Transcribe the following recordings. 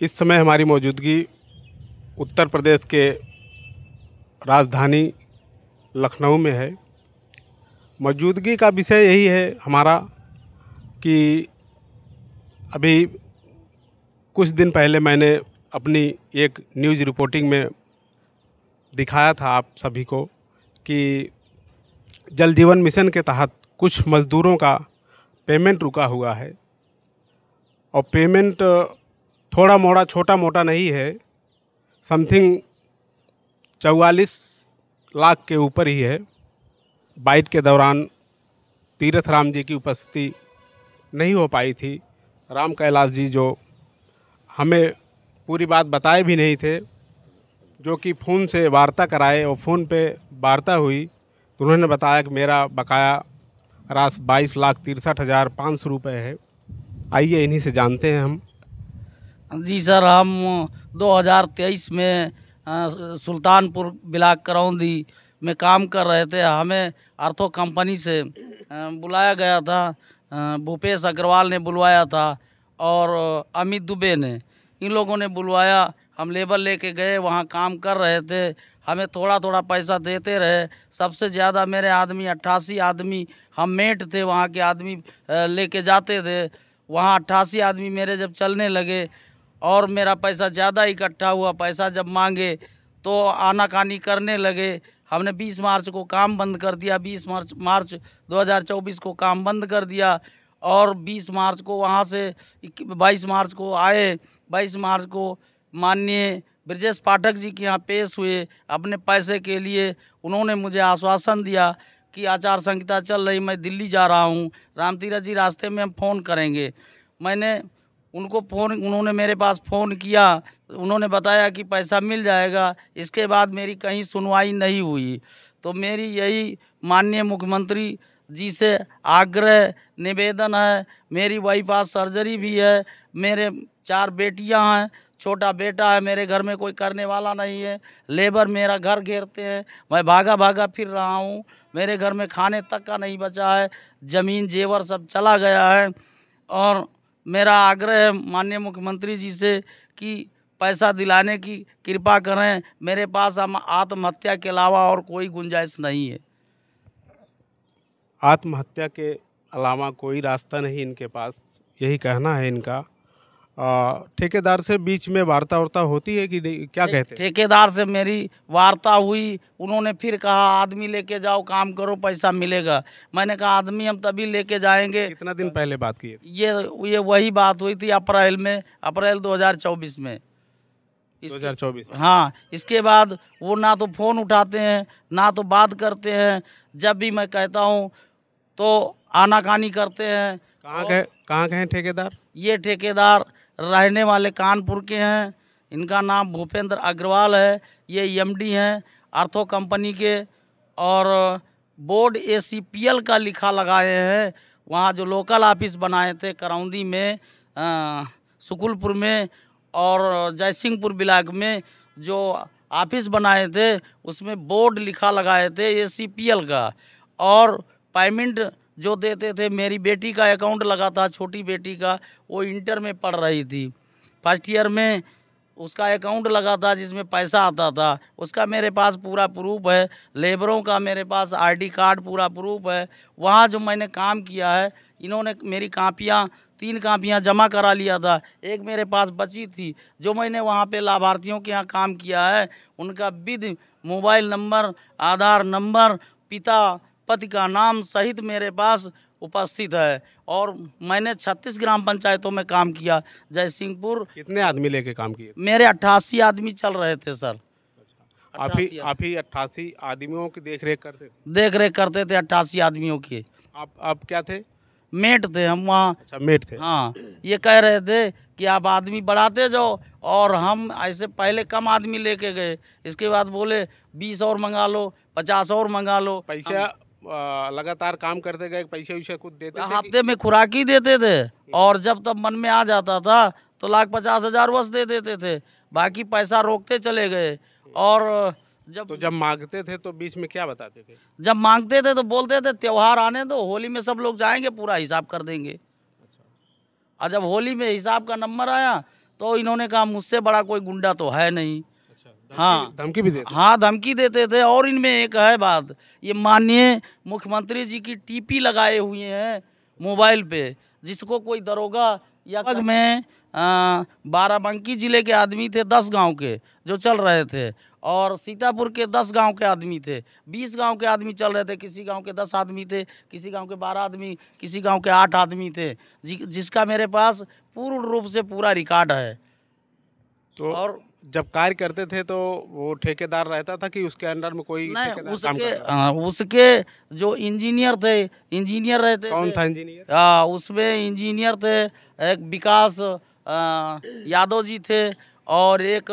इस समय हमारी मौजूदगी उत्तर प्रदेश के राजधानी लखनऊ में है। मौजूदगी का विषय यही है हमारा कि अभी कुछ दिन पहले मैंने अपनी एक न्यूज़ रिपोर्टिंग में दिखाया था आप सभी को कि जल जीवन मिशन के तहत कुछ मज़दूरों का पेमेंट रुका हुआ है और पेमेंट थोड़ा मोड़ा छोटा मोटा नहीं है, समथिंग 44 लाख के ऊपर ही है। बाइट के दौरान तीरथ राम जी की उपस्थिति नहीं हो पाई थी। राम कैलाश जी जो हमें पूरी बात बताए भी नहीं थे, जो कि फ़ोन से वार्ता कराए और फ़ोन पे वार्ता हुई तो उन्होंने बताया कि मेरा बकाया राशि 22,63,500 रुपये है। आइए इन्हीं से जानते हैं हम। जी सर, हम 2023 में सुल्तानपुर ब्लॉक करौंदी में काम कर रहे थे। हमें आर्थो कंपनी से बुलाया गया था, भूपेश अग्रवाल ने बुलवाया था और अमित दुबे ने, इन लोगों ने बुलवाया। हम लेबर लेके गए, वहाँ काम कर रहे थे। हमें थोड़ा थोड़ा पैसा देते रहे। सबसे ज़्यादा मेरे आदमी 88 आदमी, हम मेट थे, वहाँ के आदमी लेके जाते थे। वहाँ 88 आदमी मेरे जब चलने लगे और मेरा पैसा ज़्यादा इकट्ठा हुआ, पैसा जब मांगे तो आनाकानी करने लगे। हमने 20 मार्च को काम बंद कर दिया, 20 मार्च 2024 को काम बंद कर दिया और 20 मार्च को वहाँ से 22 मार्च को आए। 22 मार्च को माननीय ब्रजेश पाठक जी के यहाँ पेश हुए अपने पैसे के लिए। उन्होंने मुझे आश्वासन दिया कि आचार संहिता चल रही, मैं दिल्ली जा रहा हूँ, रामतीरथ जी रास्ते में हम फ़ोन करेंगे। मैंने उनको उन्होंने मेरे पास फ़ोन किया, उन्होंने बताया कि पैसा मिल जाएगा। इसके बाद मेरी कहीं सुनवाई नहीं हुई। तो मेरी यही माननीय मुख्यमंत्री जी से आग्रह निवेदन है। मेरी वाइफ आज सर्जरी भी है, मेरे 4 बेटियां हैं, छोटा बेटा है, मेरे घर में कोई करने वाला नहीं है। लेबर मेरा घर घेरते हैं, मैं भागा भागा फिर रहा हूँ। मेरे घर में खाने तक का नहीं बचा है, ज़मीन जेवर सब चला गया है। और मेरा आग्रह है माननीय मुख्यमंत्री जी से कि पैसा दिलाने की कृपा करें। मेरे पास आत्महत्या के अलावा और कोई गुंजाइश नहीं है। आत्महत्या के अलावा कोई रास्ता नहीं इनके पास, यही कहना है इनका। ठेकेदार से बीच में वार्ता होती है कि नहीं, क्या कहते हैं? ठेकेदार से मेरी वार्ता हुई, उन्होंने फिर कहा आदमी लेके जाओ, काम करो, पैसा मिलेगा। मैंने कहा आदमी हम तभी लेके जाएंगे। कितना दिन पहले बात की है? ये वही बात हुई थी अप्रैल 2024 में। 2024 में? हाँ, इसके बाद वो ना तो फ़ोन उठाते हैं ना तो बात करते हैं। जब भी मैं कहता हूँ तो आनाकानी करते हैं। कहाँ गए ठेकेदार? ये ठेकेदार रहने वाले कानपुर के हैं। इनका नाम भूपेंद्र अग्रवाल है। ये एमडी हैं आर्थो कंपनी के और बोर्ड ACPL का लिखा लगाए हैं। वहाँ जो लोकल ऑफिस बनाए थे करौंदी में, सुकुलपुर में और जयसिंहपुर ब्लॉक में जो ऑफिस बनाए थे उसमें बोर्ड लिखा लगाए थे ACPL का। और पेमेंट जो देते थे, मेरी बेटी का अकाउंट लगा था, छोटी बेटी का, वो इंटर में पढ़ रही थी, फर्स्ट ईयर में, उसका अकाउंट लगा था जिसमें पैसा आता था। उसका मेरे पास पूरा प्रूफ है। लेबरों का मेरे पास ID कार्ड पूरा प्रूफ है। वहाँ जो मैंने काम किया है, इन्होंने मेरी कापियाँ 3 कापियाँ जमा करा लिया था, एक मेरे पास बची थी। जो मैंने वहाँ पे लाभार्थियों के यहाँ काम किया है उनका with mobile number, Aadhaar number, पिता पति का नाम सहित मेरे पास उपस्थित है। और मैंने 36 ग्राम पंचायतों में काम किया। जयसिंहपुर। कितने आदमी लेके काम किए? मेरे 88 आदमी चल रहे थे सर। आप ही 88 आदमियों की देख रेख करते थे? देख रेख करते थे 88 आदमियों की। आप क्या थे? मेट थे हम वहाँ। अच्छा, मेट थे। हाँ, ये कह रहे थे कि आप आदमी बढ़ाते जाओ और हम ऐसे पहले कम आदमी लेके गए। इसके बाद बोले 20 और मंगा लो, 50 और मंगा लो। पैसा लगातार काम करते गए, पैसे वैसे कुछ देते थे? हफ्ते में खुराकी देते थे और जब तब मन में आ जाता था तो 1,50,000 बस दे देते थे, बाकी पैसा रोकते चले गए। और जब मांगते थे तो बीच में क्या बताते थे? जब मांगते थे तो बोलते थे त्योहार आने दो, होली में सब लोग जाएंगे, पूरा हिसाब कर देंगे। और जब होली में हिसाब का नंबर आया तो इन्होंने कहा मुझसे बड़ा कोई गुंडा तो है नहीं। हाँ, धमकी भी देते? हाँ, धमकी देते थे। और इनमें एक है बात, ये माननीय मुख्यमंत्री जी की टीपी लगाए हुए हैं मोबाइल पे, जिसको कोई दरोगा या में बाराबंकी जिले के आदमी थे 10 गांव के जो चल रहे थे, और सीतापुर के 10 गांव के आदमी थे, 20 गांव के आदमी चल रहे थे। किसी गांव के 10 आदमी थे, किसी गांव के 12 आदमी, किसी गांव के 8 आदमी थे, जिसका मेरे पास पूर्ण रूप से पूरा रिकॉर्ड है। तो और जब कार्य करते थे तो वो ठेकेदार रहता था कि उसके अंडर में कोई नहीं, ठेकेदार काम कर रहा था? उसके जो इंजीनियर थे, इंजीनियर रहते कौन थे। था इंजीनियर? उसमें इंजीनियर थे, एक विकास यादव जी थे, और एक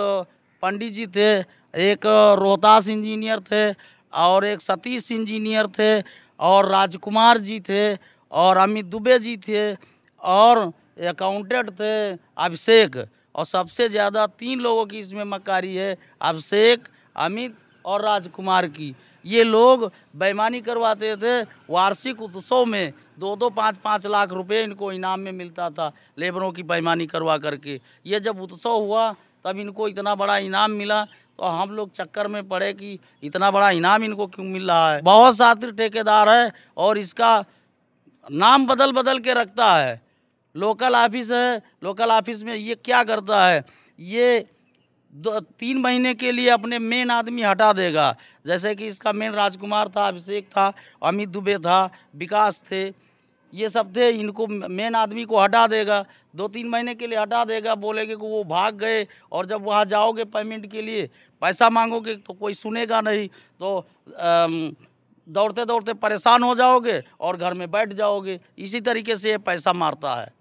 पंडित जी थे, एक रोहतास इंजीनियर थे, और एक सतीश इंजीनियर थे, और राजकुमार जी थे, और अमित दुबे जी थे, और अकाउंटेंट थे अभिषेक। और सबसे ज़्यादा 3 लोगों की इसमें मक्कारी है, अभिषेक, अमित और राजकुमार की। ये लोग बेईमानी करवाते थे। वार्षिक उत्सव में 2-2, 5-5 लाख रुपए इनको इनाम में मिलता था, लेबरों की बेईमानी करवा करके। ये जब उत्सव हुआ तब इनको इतना बड़ा इनाम मिला, तो हम लोग चक्कर में पड़े कि इतना बड़ा इनाम इनको क्यों मिल रहा है। बहुत शातिर ठेकेदार है, और इसका नाम बदल बदल के रखता है। लोकल ऑफिस है, लोकल ऑफिस में ये क्या करता है, ये 2-3 महीने के लिए अपने मेन आदमी हटा देगा। जैसे कि इसका मेन राजकुमार था, अभिषेक था, अमित दुबे था, विकास थे, ये सब थे। इनको मेन आदमी को हटा देगा, 2-3 महीने के लिए हटा देगा, बोलेगे कि वो भाग गए। और जब वहाँ जाओगे पेमेंट के लिए, पैसा मांगोगे तो कोई सुनेगा नहीं, तो दौड़ते दौड़ते परेशान हो जाओगे और घर में बैठ जाओगे। इसी तरीके से ये पैसा मारता है।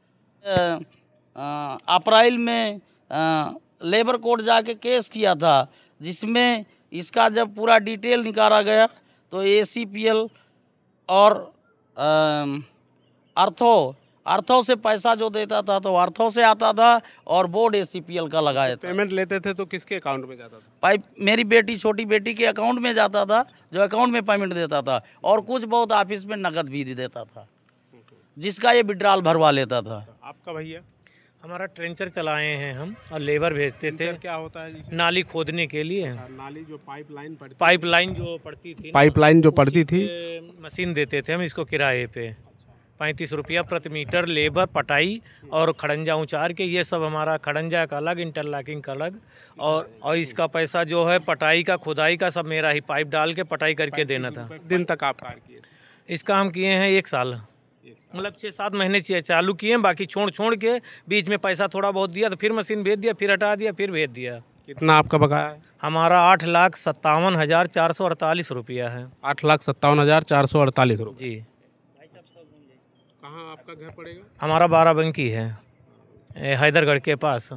अप्रैल में लेबर कोर्ट जाके केस किया था, जिसमें इसका जब पूरा डिटेल निकाला गया तो ACPL और अर्थों से पैसा जो देता था तो अर्थों से आता था, और बोर्ड ACPL का लगाया था। पेमेंट लेते थे तो किसके अकाउंट में जाता था? मेरी बेटी, छोटी बेटी के अकाउंट में जाता था, जो अकाउंट में पेमेंट देता था, और कुछ बहुत ऑफिस में नकद भी देता था, जिसका ये विड्रॉल भरवा लेता था। आपका भैया? हमारा ट्रेंचर चलाए हैं हम, और लेबर भेजते थे। क्या होता है जी? नाली खोदने के लिए। नाली जो पाइपलाइन पड़ती, पाइपलाइन जो पड़ती थी, पाइपलाइन जो पड़ती थी, मशीन देते थे हम इसको किराए पे। 35 रुपया प्रति मीटर लेबर, पटाई और खड़ंजा उचार के, ये सब हमारा खड़ंजा का अलग, इंटरलॉकिंग का अलग, और इसका पैसा जो है पटाई का, खुदाई का सब मेरा ही, पाइप डाल के पटाई करके देना था। दिन तक आप कार्य किए? इसका हम किए हैं 1 साल, मतलब 6-7 महीने चालू किए, बाकी छोड़ के बीच में पैसा थोड़ा बहुत दिया, तो फिर मशीन भेज दिया, फिर हटा दिया, फिर भेज दिया। कितना आपका बकाया है? हमारा 8,57,448 रुपया है। 8,57,448 रुपये जी। कहाँ आपका घर पड़ेगा? हमारा बाराबंकी है, हैदरगढ़ के पास।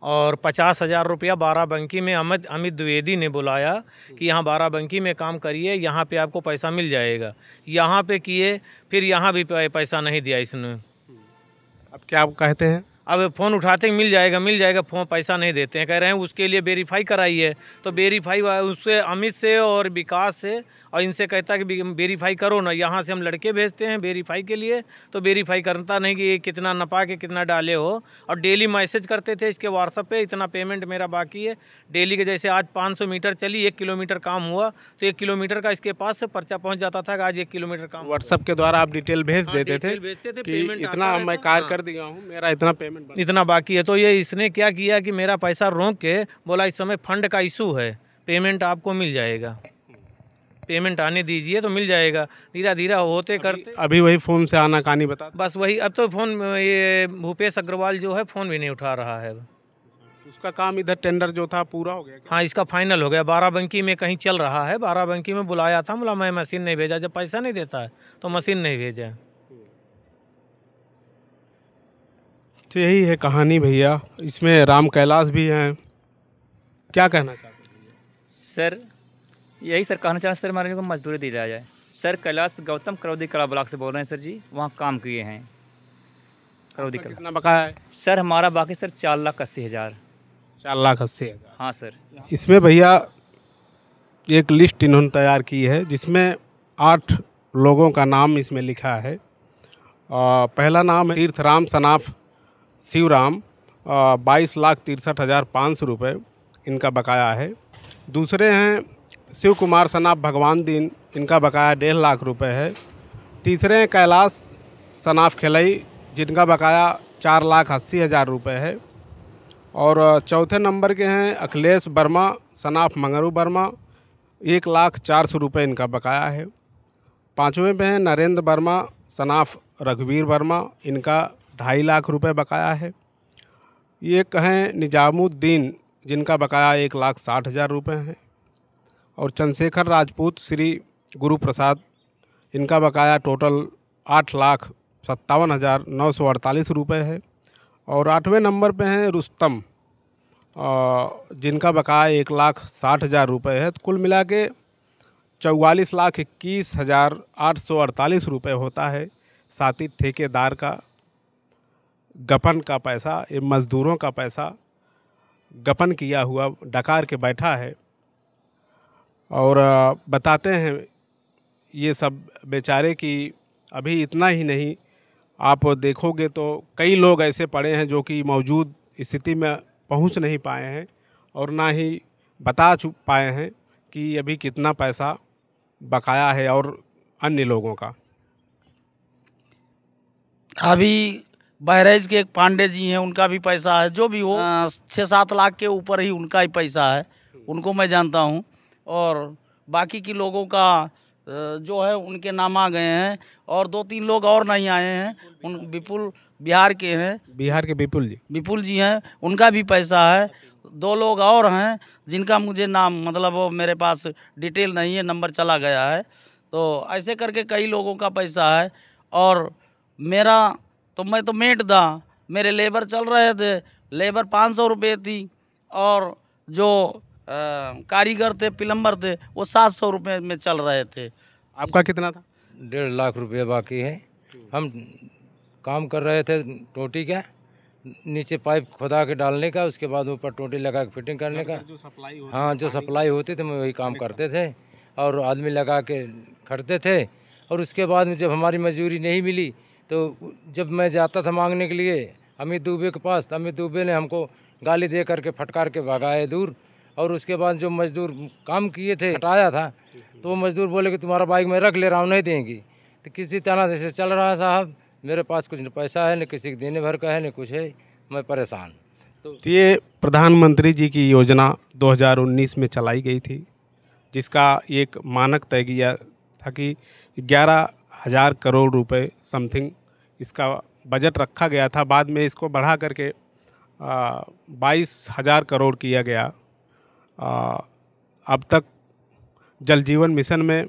और 50,000 रुपया बाराबंकी में अमित द्विवेदी ने बुलाया कि यहाँ बाराबंकी में काम करिए, यहाँ पे आपको पैसा मिल जाएगा। यहाँ पे किए, फिर यहाँ भी पैसा नहीं दिया इसने। अब क्या आप कहते हैं? अब फ़ोन उठाते मिल जाएगा, फ़ोन पैसा नहीं देते हैं, कह रहे हैं उसके लिए वेरीफाई कराइए। तो वेरीफाई उससे, अमित से और विकास से और इनसे कहता है कि वेरीफाई करो ना। यहाँ से हम लड़के भेजते हैं वेरीफाई के लिए, तो वेरीफाई करता नहीं कि ये कितना नपा के कितना डाले हो। और डेली मैसेज करते थे इसके व्हाट्सएप पे, इतना पेमेंट मेरा बाकी है डेली के। जैसे आज 500 मीटर चली, 1 किलोमीटर काम हुआ, तो 1 किलोमीटर का इसके पास से पर्चा पहुँच जाता था कि आज 1 किलोमीटर काम। व्हाट्सएप के द्वारा आप डिटेल भेज देते थे कि पेमेंट इतना मैं कार्य कर दिया हूँ, मेरा इतना पेमेंट इतना बाकी है। तो ये इसने क्या किया कि मेरा पैसा रोक के बोला इस समय फंड का इशू है, पेमेंट आपको मिल जाएगा, पेमेंट आने दीजिए तो मिल जाएगा। धीरे धीरे होते करते अभी वही फ़ोन से आना कहानी बता। बस वही, अब तो फ़ोन, ये भूपेश अग्रवाल जो है फ़ोन भी नहीं उठा रहा है। उसका काम इधर टेंडर जो था पूरा हो गया क्या? हाँ, इसका फाइनल हो गया। बाराबंकी में कहीं चल रहा है, बाराबंकी में बुलाया था, बोला मैं मशीन नहीं भेजा। जब पैसा नहीं देता है तो मशीन नहीं भेजा। तो यही है कहानी भैया। इसमें राम कैलाश भी हैं, क्या कहना चाहते हैं? सर यही सर कहना चाहते सर, हमारे को मजदूरी दी जाए। सर कैलाश गौतम करौदी कला ब्लॉक से बोल रहे हैं सर जी, वहाँ काम किए हैं करौदी कला। कितना बकाया है? सर हमारा बाकी सर 4,80,000। 4,80,000। हाँ सर। इसमें भैया एक लिस्ट इन्होंने तैयार की है, जिसमें 8 लोगों का नाम इसमें लिखा है। पहला नाम है तीर्थराम सनाफ शिवराम, 22,63,500 रुपये इनका बकाया है। दूसरे हैं शिव कुमार सनाफ भगवान दीन, इनका बकाया 1.5 लाख रुपए है। तीसरे हैं कैलाश सनाफ खिलई, जिनका बकाया 4,80,000 रुपये है। और चौथे नंबर के हैं अखिलेश वर्मा सनाफ मंगरू वर्मा, 1,04,00,000 रुपये इनका बकाया है। पाँचवें पे हैं नरेंद्र वर्मा सनाफ रघुवीर वर्मा, इनका 2.5 लाख रुपये बकाया है। ये कहें निजामुद्दीन, जिनका बकाया 1,60,000 रुपये है। और चंद्रशेखर राजपूत श्री गुरु प्रसाद, इनका बकाया टोटल 8,57,948 रुपये है। और 8वें नंबर पे हैं रुस्तम, जिनका बकाया 1,60,000 रुपये है। तो कुल मिला के 44,21,848 रुपये होता है। साथ ही ठेकेदार का गपन का पैसा, ये मज़दूरों का पैसा गपन किया हुआ डकार के बैठा है। और बताते हैं ये सब बेचारे कि अभी इतना ही नहीं, आप देखोगे तो कई लोग ऐसे पड़े हैं जो कि मौजूद स्थिति में पहुंच नहीं पाए हैं और ना ही बता पाए हैं कि अभी कितना पैसा बकाया है और अन्य लोगों का। अभी बहराइच के एक पांडे जी हैं, उनका भी पैसा है, जो भी हो 6-7 लाख के ऊपर ही उनका ही पैसा है, उनको मैं जानता हूं। और बाकी के लोगों का जो है उनके नाम आ गए हैं, और 2-3 लोग और नहीं आए हैं। उन विपुल बिहार के हैं, बिहार के विपुल जी हैं, उनका भी पैसा है। 2 लोग और हैं जिनका मुझे नाम मतलब वो मेरे पास डिटेल नहीं है, नंबर चला गया है। तो ऐसे करके कई लोगों का पैसा है। और मेरा तो मैं तो मेट दा, मेरे लेबर चल रहे थे, लेबर 500 रुपये थी, और जो कारीगर थे प्लम्बर थे वो 700 रुपये में चल रहे थे। आपका कितना था? 1.5 लाख रुपये बाकी है। हम काम कर रहे थे टोटी का, नीचे पाइप खुदा के डालने का, उसके बाद ऊपर टोटी लगा के फिटिंग करने का। हाँ, जो सप्लाई होती थी मैं वही काम करते थे और आदमी लगा के खड़ते थे। और उसके बाद में जब हमारी मजदूरी नहीं मिली तो जब मैं जाता था मांगने के लिए अमित दुबे के पास, तो अमित दुबे ने हमको गाली दे करके फटकार के भगाए दूर। और उसके बाद जो मजदूर काम किए थे हटाया था, तो वो मजदूर बोले कि तुम्हारा बाइक मैं रख ले रहा हूँ, नहीं देंगी। तो किसी तरह से चल रहा है साहब, मेरे पास कुछ न पैसा है, न किसी के देने भर का है, न कुछ है, मैं परेशान। तो ये प्रधानमंत्री जी की योजना 2019 में चलाई गई थी, जिसका एक मानक तय किया था कि 11,000 करोड़ रुपए समथिंग इसका बजट रखा गया था। बाद में इसको बढ़ा करके 22,000 करोड़ किया गया। अब तक जल जीवन मिशन में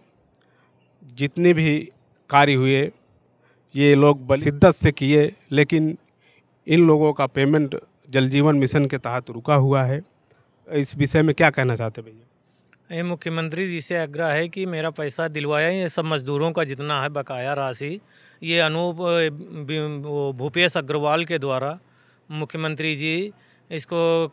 जितने भी कार्य हुए ये लोग बड़ी शिद्दत से किए, लेकिन इन लोगों का पेमेंट जल जीवन मिशन के तहत रुका हुआ है। इस विषय में क्या कहना चाहते भैया? ये मुख्यमंत्री जी से आग्रह है कि मेरा पैसा दिलवाया। ये सब मजदूरों का जितना है बकाया राशि, ये भूपेश अग्रवाल के द्वारा मुख्यमंत्री जी इसको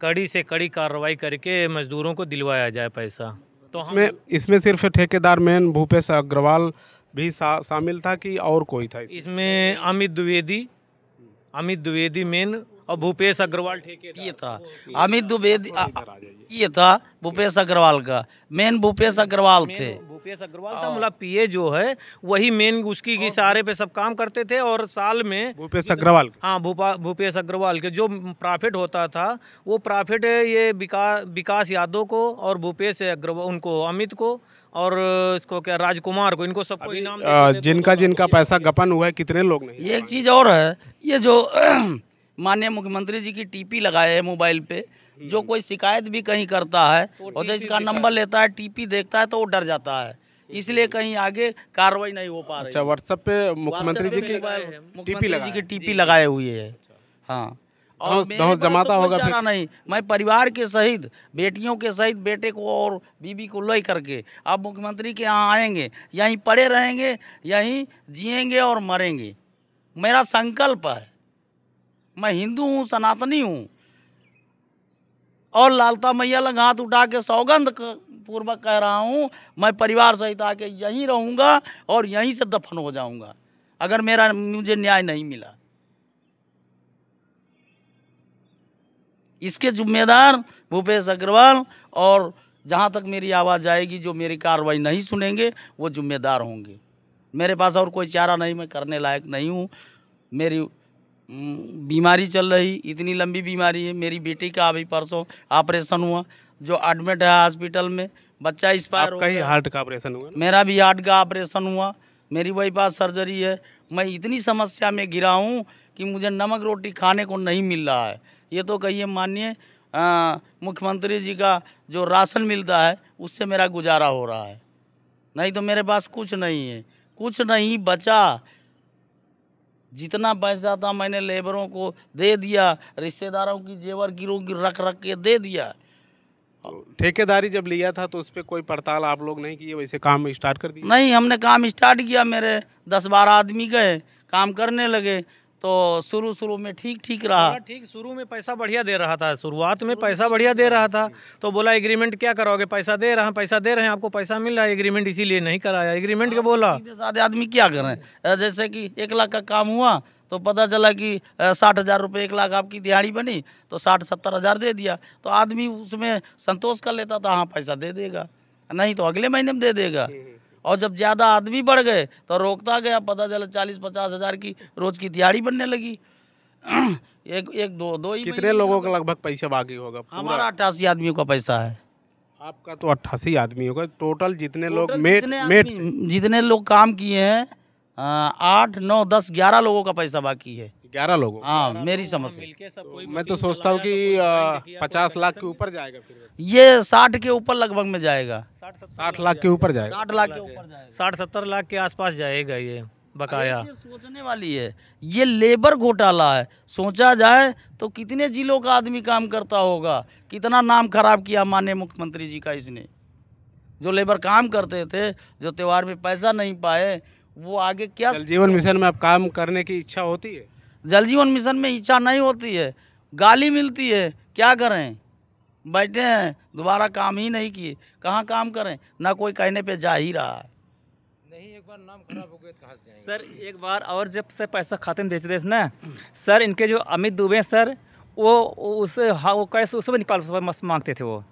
कड़ी से कड़ी कार्रवाई करके मजदूरों को दिलवाया जाए पैसा। तो इसमें सिर्फ ठेकेदार मेन भूपेश अग्रवाल भी शामिल था कि और कोई था? इसमें अमित द्विवेदी मेन और भूपेश अग्रवाल ठेकेदार। ये था अमित द्विवेदी, ये था भूपेश अग्रवाल का मेन, भूपेश अग्रवाल थे। भूपेश अग्रवाल था, मतलब पीए जो है वही मेन उसकी इशारे पे सब काम करते थे। और साल में भूपेश अग्रवाल, हाँ भूपेश अग्रवाल के जो प्रॉफिट होता था वो प्रॉफिट ये विकास यादव को और भूपेश अग्रवाल उनको, अमित को और इसको क्या राजकुमार को, इनको सबको इनाम जिनका पैसा गपन हुआ है। कितने लोग नहीं? एक चीज़ और है, ये जो माननीय मुख्यमंत्री जी की टीपी लगाए है मोबाइल पे, जो कोई शिकायत भी कहीं करता है और जब इसका नंबर लेता है, टीपी देखता है तो वो डर जाता है, इसलिए कहीं आगे कार्रवाई नहीं हो पा रही। अच्छा, व्हाट्सएप पे मुख्यमंत्री जी की टीपी लगाए हुए है। हाँ, और जमाता होगा फिर नहीं, मैं परिवार के सहित, बेटियों के सहित, बेटे को और बीबी को ले करके अब मुख्यमंत्री के यहाँ आएंगे, यहीं पड़े रहेंगे, यहीं जिएंगे और मरेंगे। मेरा संकल्प है। मैं हिंदू हूँ, सनातनी हूँ, और लालता मैया लग हाथ उठा के सौगंध पूर्वक कह रहा हूँ, मैं परिवार सहित आके यहीं रहूँगा और यहीं से दफन हो जाऊँगा अगर मुझे न्याय नहीं मिला। इसके जिम्मेदार भूपेश अग्रवाल, और जहाँ तक मेरी आवाज़ जाएगी जो मेरी कार्रवाई नहीं सुनेंगे वो जिम्मेदार होंगे। मेरे पास और कोई चारा नहीं, मैं करने लायक नहीं हूँ। मेरी बीमारी चल रही, इतनी लंबी बीमारी है। मेरी बेटी का अभी परसों ऑपरेशन हुआ, जो एडमिट है हॉस्पिटल में। बच्चा एक्सपायर हो आपका ही गया। हार्ट का ऑपरेशन हुआ ना? मेरा भी हार्ट का ऑपरेशन हुआ, मेरी बाईपास सर्जरी है। मैं इतनी समस्या में घिरा हूँ कि मुझे नमक रोटी खाने को नहीं मिल रहा है। ये तो कहिए माननीय मुख्यमंत्री जी का जो राशन मिलता है उससे मेरा गुजारा हो रहा है, नहीं तो मेरे पास कुछ नहीं है, कुछ नहीं बचा। जितना पैसा था मैंने लेबरों को दे दिया, रिश्तेदारों की जेवर गिरोह की रख के दे दिया। ठेकेदारी जब लिया था तो उस पर कोई पड़ताल आप लोग नहीं किए, वैसे काम स्टार्ट कर दिया? नहीं, हमने काम स्टार्ट किया, मेरे 10-12 आदमी गए, काम करने लगे, तो शुरू में ठीक रहा। ठीक, शुरू में पैसा बढ़िया दे रहा था, शुरुआत में पैसा बढ़िया दे रहा था। तो बोला एग्रीमेंट क्या कराओगे, पैसा दे रहे हैं आपको पैसा मिल रहा है, एग्रीमेंट इसीलिए नहीं कराया। एग्रीमेंट के बोला सादे आदमी क्या करें। जैसे कि 1 लाख का काम हुआ तो पता चला कि 60,000 रुपये 1 लाख आपकी दिहाड़ी बनी, तो 60-70 हज़ार दे दिया, तो आदमी उसमें संतोष कर लेता था, हाँ पैसा दे देगा, नहीं तो अगले महीने में दे देगा। और जब ज़्यादा आदमी बढ़ गए तो रोकता गया, पता चला 40-50 हज़ार की रोज़ की दिहाड़ी बनने लगी। एक दो ही कितने लोगों का लगभग पैसा बाकी होगा? हमारा 88 आदमियों का पैसा है। आपका तो 88 आदमी होगा टोटल, जितने लोग जितने लोग काम किए हैं 8, 9, 10, 11 लोगों का पैसा बाकी है। 11 लोगों? हाँ, मेरी समझ से। मैं तो सोचता हूँ कि 50 लाख के ऊपर जाएगा, फिर ये 60 के ऊपर लगभग में जाएगा, 60 लाख के ऊपर जाएगा। 60 लाख के ऊपर जाएगा, 60-70 लाख के आसपास जाएगा ये बकाया। ये सोचने वाली है, ये लेबर घोटाला है। सोचा जाए तो कितने जिलों का आदमी काम करता होगा, कितना नाम खराब किया माननीय मुख्यमंत्री जी का इसने। जो लेबर काम करते थे, जो त्योहार में पैसा नहीं पाए, वो आगे क्या। जल जीवन मिशन में अब काम करने की इच्छा होती है? जल जीवन मिशन में इच्छा नहीं होती है, गाली मिलती है, क्या करें, बैठे हैं, दोबारा काम ही नहीं किए, कहाँ काम करें, ना कोई कहने पे जा ही रहा है। नहीं, एक बार नाम खराब हो गया तो कहाँ से जाएंगे? सर एक बार और जब सर पैसा खाते में भेजते थे ना सर, इनके जो अमित दुबे सर, वो उससे हाँ वो कैसे उसमें निकाल मस्त मांगते थे। वो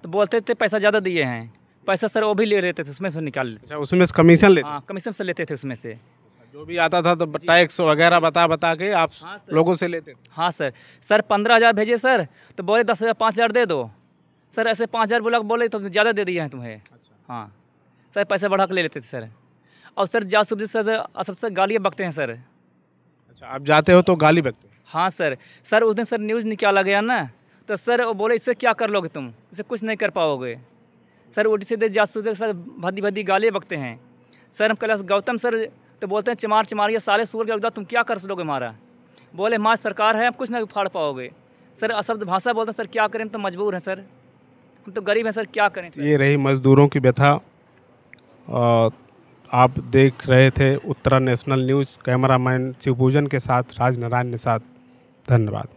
तो बोलते थे पैसा ज़्यादा दिए हैं, पैसा सर वो भी ले रहे थे, उसमें से निकाल लेते। अच्छा, उसमें से कमीशन लेते? हाँ, कमीशन से लेते थे उसमें से। जो भी आता था तो टैक्स वगैरह बता के आप लोगों से लेते थे? हाँ सर 15,000 भेजे सर, तो बोले 10,000 5,000 दे दो सर, ऐसे 5,000 बोले तो ज़्यादा दे दिए हैं तुम्हें। हाँ सर, पैसा बढ़ा के ले लेते थे सर। और सर जासूब सर सबसे गालियाँ बकते हैं सर। अच्छा, आप जाते हो तो गाली बकते? हाँ सर उस दिन सर न्यूज़ निकाला गया ना, तो सर वो बोले इससे क्या कर लोगे तुम, इससे कुछ नहीं कर पाओगे सर। उल्टी सीधे जासूस सर भद्दी गालियाँ बकते हैं सर। हम कैलाश गौतम सर तो बोलते हैं चमार ये साले सूर के औलाद, तुम क्या कर लोगे हमारा। बोले हमारी सरकार है, हम कुछ नहीं फाड़ पाओगे सर। अशब्द भाषा बोलते हैं सर, क्या करें, हम तो मजबूर हैं सर, हम तो गरीब हैं सर, क्या करें सर। ये रही मजदूरों की व्यथा। आप देख रहे थे Uttara national news, cameraman Shivpujan के साथ राज नारायण निषाद। धन्यवाद।